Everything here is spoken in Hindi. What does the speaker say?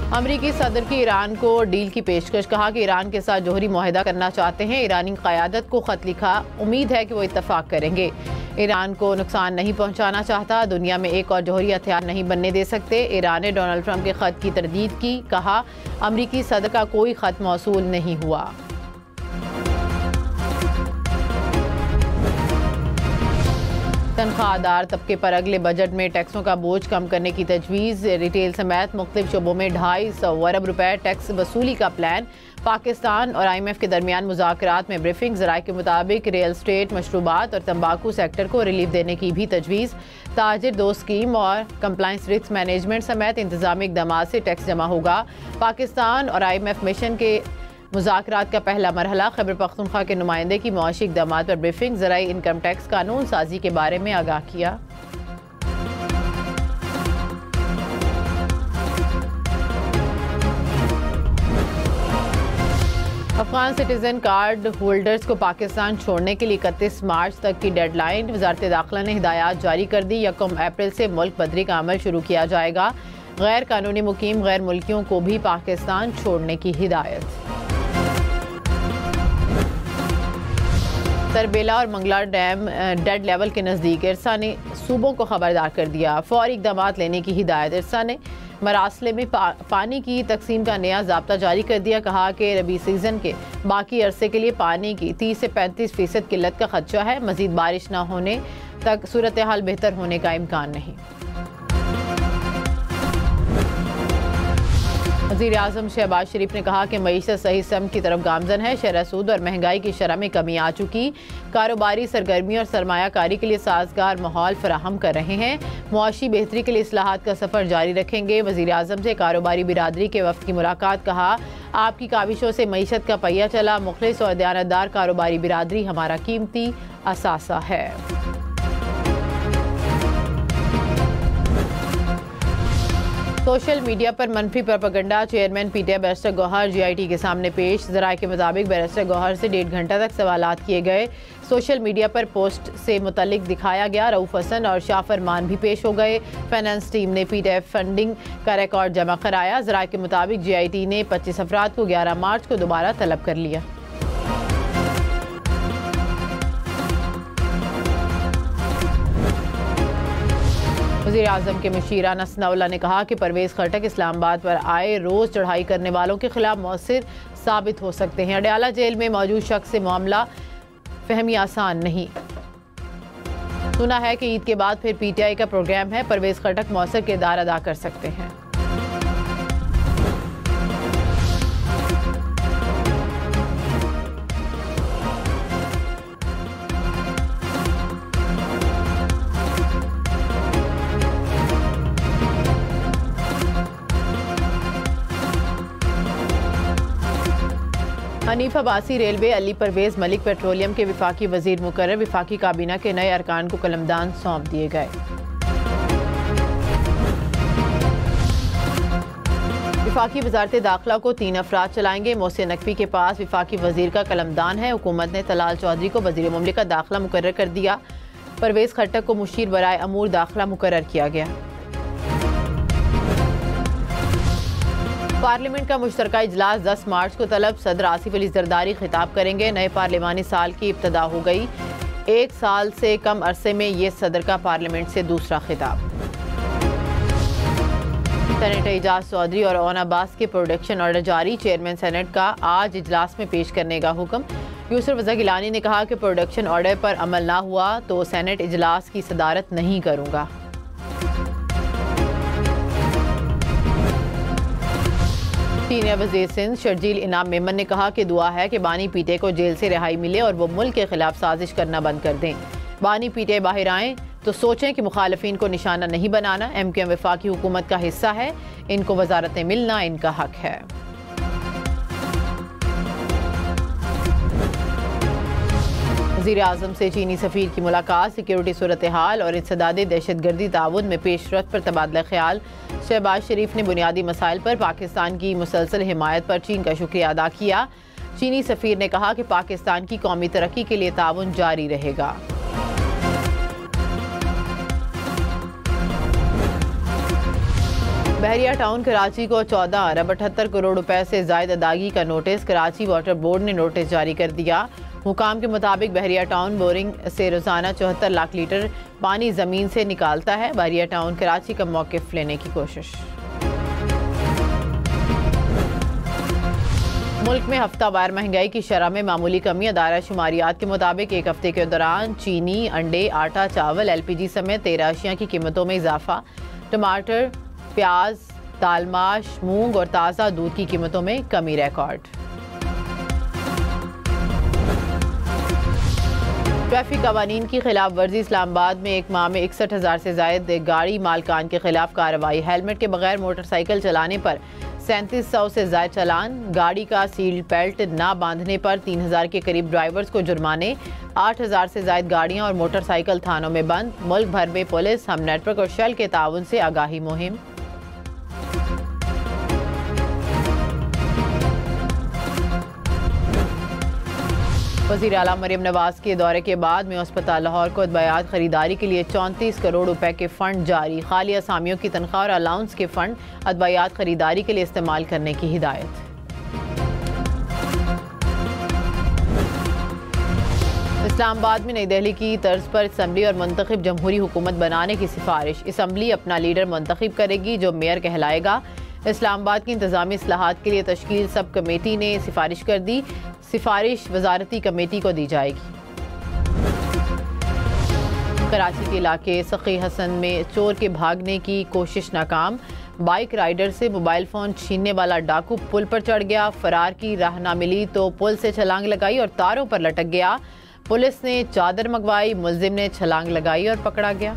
अमरीकी सदर की ईरान को डील की पेशकश, कहा कि ईरान के साथ जौहरी मुआहदा करना चाहते हैं। ईरानी क़यादत को ख़त लिखा, उम्मीद है कि वो इत्तफाक करेंगे। ईरान को नुकसान नहीं पहुंचाना चाहता, दुनिया में एक और जौहरी हथियार नहीं बनने दे सकते। ईरान ने डोनाल्ड ट्रंप के ख़त की तरदीद की, कहा अमरीकी सदर का कोई ख़त मौसूल नहीं हुआ। तनख्वाहदार तबके पर अगले बजट में टैक्सों का बोझ कम करने की तजवीज़। रिटेल समेत मुख्तलिफ शोबों में 250 अरब रुपए टैक्स वसूली का प्लान। पाकिस्तान और IMF के दरमियान मुज़ाकरात में ब्रीफिंग। ज़राए के मुताबिक रियल स्टेट, मशरूबात और तंबाकू सेक्टर को रिलीफ देने की भी तजवीज़। ताजिर दो स्कीम और कंप्लाइंस रिस्क मैनेजमेंट समेत इंतजामी इक़दाम से टैक्स जमा होगा। पाकिस्तान और IMF मिशन के मुज़ाकरात का पहला मरहला। खैबर पख्तूनख्वा के नुमाइंदे की मुआशी इक़दाम पर ब्रीफिंग। ज़राई इनकम टैक्स कानून साजी के बारे में आगाह किया। अफगान सिटीजन कार्ड होल्डर्स को पाकिस्तान छोड़ने के लिए 31 मार्च तक की डेडलाइन। वज़ारत दाखिला ने हिदायत जारी कर दी। 1 अप्रैल से मुल्क बदरी का अमल शुरू किया जाएगा। गैर कानूनी मुकीम गैर मुल्कियों को भी पाकिस्तान छोड़ने की हिदायत। तरबेला और मंगला डैम डेड लेवल के नज़दीक। इरसा ने सूबों को खबरदार कर दिया, फौरी इक़दाम लेने की हिदायत। इरसा ने मरासले में पानी की तकसीम का नया ज़ाब्ता जारी कर दिया। कहा कि रबी सीज़न के बाकी अरसे के लिए पानी की 30 से 35% किल्लत का खदशा है। मज़ीद बारिश न होने तक सूरत हाल बेहतर होने का इम्कान नहीं। वज़ीर-ए-आज़म शहबाज शरीफ ने कहा कि मईशत सही सम की तरफ गामजन है। शरह सूद और महंगाई की शरह में कमी आ चुकी। कारोबारी सरगर्मी और सरमायाकारी के लिए साजगार माहौल फराहम कर रहे हैं। मुआशी बेहतरी के लिए इस्लाहात का सफ़र जारी रखेंगे। वज़ीर-ए-आज़म से कारोबारी बिरादरी के वफ़द की मुलाकात। कहा आपकी काविशों से मईशत का पहिया चला। मुखलिस और दयानतदार कारोबारी बिरादरी हमारा कीमती असासा है। सोशल मीडिया पर मनफी propaganda. Chairman PTI barrister Gauhar GIT के सामने पेश। ज़राए के मुताबिक बैरिस्टर गौहर से 1.5 घंटा तक सवालात किए गए। सोशल मीडिया पर पोस्ट से मुतल्लिक दिखाया गया। रऊफ हसन और शाह फरमान भी पेश हो गए। फाइनेंस टीम ने PTI फंडिंग का रिकॉर्ड जमा कराया। ज़राए के मुताबिक GIT ने 25 अफराद को 11 मार्च को दोबारा तलब कर लिया। वज़ीर-ए-आज़म के मुशीर अनस नौला ने कहा कि परवेज़ खटक इस्लामाबाद पर आए रोज़ चढ़ाई करने वालों के खिलाफ मौसिर साबित हो सकते हैं। अडयाला जेल में मौजूद शख्स से मामला फहमी आसान नहीं। सुना है कि ईद के बाद फिर PTI का प्रोग्राम है। परवेज़ खटक मौसर किरदार अदा कर सकते हैं। हनीफ अब्बासी रेलवे, अली परवेज़ मलिक पेट्रोलियम के विफाकी वजीर मुकर्रर। विफाकी काबीना के नए अरकान को कलमदान सौंप दिए गए। विफाकी वजारत दाखिला को 3 अफराद चलाएंगे। मोहसिन नकवी के पास विफाकी वजीर का कलमदान है। हुकूमत ने तलाल चौधरी को वजीर मुमलिकत दाखिला मुकर्रर कर दिया। परवेज़ खट्टक को मुशीर बराए अमूर दाखिला मुकर्रर किया गया। पार्लियामेंट का मुश्तरका इजलास 10 मार्च को तलब। सदर आसिफ अली जरदारी खिताब करेंगे। नए पार्लिमानी साल की इब्तदा हो गई। 1 साल से कम अरसे में ये सदर का पार्लियामेंट से दूसरा खिताब। सेनेटर एजाज चौधरी और ओन अब्बास के प्रोडक्शन ऑर्डर जारी। चेयरमैन सेनेट का आज इजलास में पेश करने का हुक्म। यूसुफ रज़ा गिलानी ने कहा कि प्रोडक्शन ऑर्डर पर अमल ना हुआ तो सेनेट इजलास की सदारत नहीं करूंगा। सीनियर वज़ीर सिंध शर्जील इनाम मेमन ने कहा कि दुआ है कि बानी PTI को जेल से रिहाई मिले और वो मुल्क के खिलाफ साजिश करना बंद कर दें। बानी PTI बाहर आएँ तो सोचें कि मुखालिफिन को निशाना नहीं बनाना। MQM वफाकी हुकूमत का हिस्सा है, इनको वजारतें मिलना इनका हक है। वज़ीर-ए-आज़म से चीनी सफ़ीर की मुलाकात। सिक्योरिटी सूरत हाल और इंसदाद दहशतगर्दी ताउन में पेशरफ्त पर तबादला ख्याल। शहबाज शरीफ ने बुनियादी मसाइल पर पाकिस्तान की मुसलसल हिमायत पर चीन का शुक्रिया अदा किया। चीनी सफ़ीर ने कहा कि पाकिस्तान की कौमी तरक्की के लिए ताउन जारी रहेगा। बहरिया टाउन कराची को 14 अरब 78 करोड़ रुपए से जायद अदायगी का नोटिस। कराची वाटर बोर्ड ने नोटिस जारी कर दिया। हुकाम के मुताबिक बहरिया टाउन बोरिंग से रोजाना 74 लाख लीटर पानी जमीन से निकालता है। बहरिया टाउन कराची का मौक़िफ़ लेने की कोशिश। मुल्क में हफ्तावार महंगाई की शरह में मामूली कमी। अदारा शुमारियात के मुताबिक एक हफ्ते के दौरान चीनी, अंडे, आटा, चावल, LPG समेत 13 अशिया की कीमतों में इजाफा। टमाटर, प्याज, दालमाश, मूंग और ताज़ा दूध की कीमतों में कमी रिकॉर्ड। ट्रैफिक कवानीन की खिलाफ वर्जी। इस्लामाबाद में एक माह में 61,000 से जायद गाड़ी मालकान के खिलाफ कार्रवाई। हेलमेट के बगैर मोटरसाइकिल चलाने पर 3700 से जायद चालान। गाड़ी का सील बेल्ट ना बांधने पर 3000 के करीब ड्राइवर्स को जुर्माने। 8000 से जायद गाड़ियां और मोटरसाइकिल थानों में बंद। मुल्क भर में पुलिस, हम नेटवर्क और शेल के ताउन से आगाही मुहिम। वज़ीर आला मरियम नवाज के दौरे के बाद में अस्पताल लाहौर को अदवायात खरीदारी के लिए 34 करोड़ रुपए के फंड जारी। खाली असामियों की तनख्वाह और अलाउंस के फंड अदवायात खरीदारी के लिए इस्तेमाल करने की हिदायत। इस्लामाबाद में नई दिल्ली की तर्ज पर असम्बली और मुंतखब जमहूरी हुकूमत बनाने की सिफारिश। असम्बली अपना लीडर मुंतखब करेगी जो मेयर कहलाएगा। इस्लामाबाद की इंतजामी इस्लाहात के लिए तश्कील सब कमेटी ने सिफारिश कर दी। सिफारिश वजारती कमेटी को दी जाएगी। कराची के इलाके सखी हसन में चोर के भागने की कोशिश नाकाम। बाइक राइडर से मोबाइल फ़ोन छीनने वाला डाकू पुल पर चढ़ गया। फरार की राह ना मिली तो पुल से छलांग लगाई और तारों पर लटक गया। पुलिस ने चादर मंगवाई, मुलजिम ने छलांग लगाई और पकड़ा गया।